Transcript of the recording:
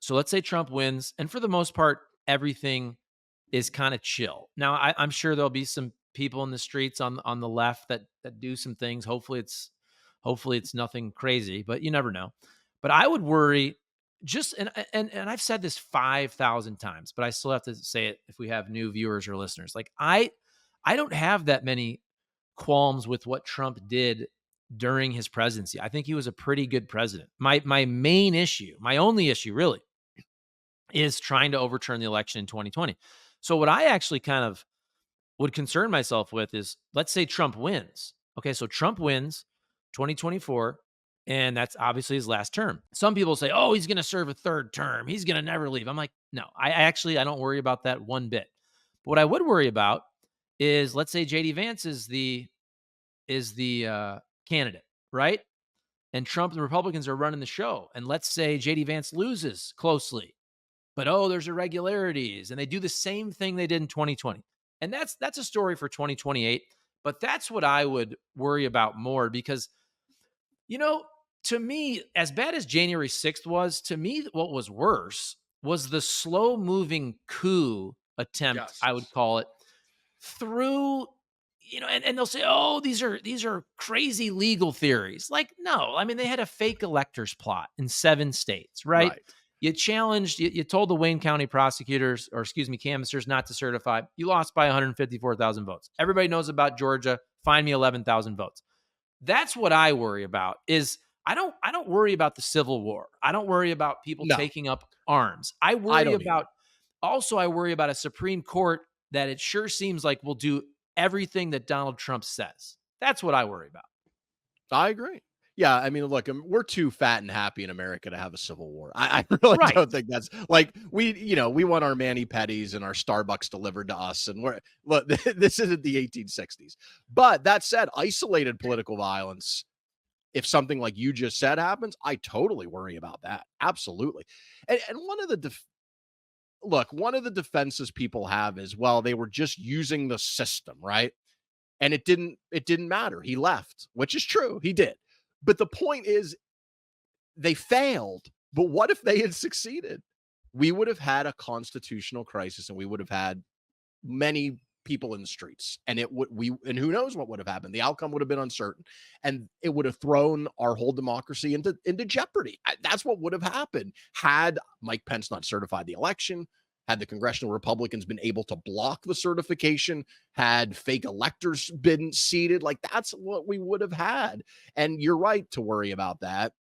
So let's say Trump wins, and for the most part, everything is kind of chill. Now, I'm sure there'll be some people in the streets on the left that do some things. Hopefully it's nothing crazy, but you never know. But I would worry just and I've said this 5,000 times, but I still have to say it if we have new viewers or listeners. Like I don't have that many qualms with what Trump did during his presidency. I think he was a pretty good president. My main issue, my only issue really, is trying to overturn the election in 2020. So what I actually kind of would concern myself with is, let's say Trump wins. Okay, so Trump wins 2024, and that's obviously his last term. Some people say, "Oh, he's going to serve a third term. He's going to never leave." I'm like, "No, I don't worry about that one bit." But what I would worry about is, let's say JD Vance is the candidate, right? And Trump and the Republicans are running the show, and let's say JD Vance loses closely, but there's irregularities, and they do the same thing they did in 2020. And that's a story for 2028, but that's what I would worry about more because, you know, to me, as bad as January 6th was, to me what was worse was the slow-moving coup attempt, Yes. I would call it, through, and they'll say, "Oh, these are crazy legal theories." Like, no, I mean, they had a fake electors plot in 7 states, right? Right. You told the Wayne County prosecutors, or excuse me, canvassers, not to certify. You lost by 154,000 votes. Everybody knows about Georgia. Find me 11,000 votes. That's what I worry about. Is I don't worry about the Civil War. I don't worry about people No, taking up arms. I I worry don't either. about I worry about a Supreme Court that it sure seems like will do everything that Donald Trump says. That's what I worry about. I agree. Yeah, I mean, look, we're too fat and happy in America to have a civil war. I really Right. don't think that's like we want our mani pedis and our Starbucks delivered to us, and we're look, this isn't the 1860s. But that said, isolated political violence, if something like you just said happens, I totally worry about that. Absolutely. And one of the defenses people have is, well, they were just using the system, right? And it didn't matter. He left, which is true. He did. But the point is they failed. But what if they had succeeded? We would have had a constitutional crisis and we would have had many people in the streets, and who knows what would have happened. The outcome would have been uncertain, and it would have thrown our whole democracy into jeopardy. That's what would have happened had Mike Pence not certified the election, had the congressional Republicans been able to block the certification, had fake electors been seated. Like, that's what we would have had. And you're right to worry about that.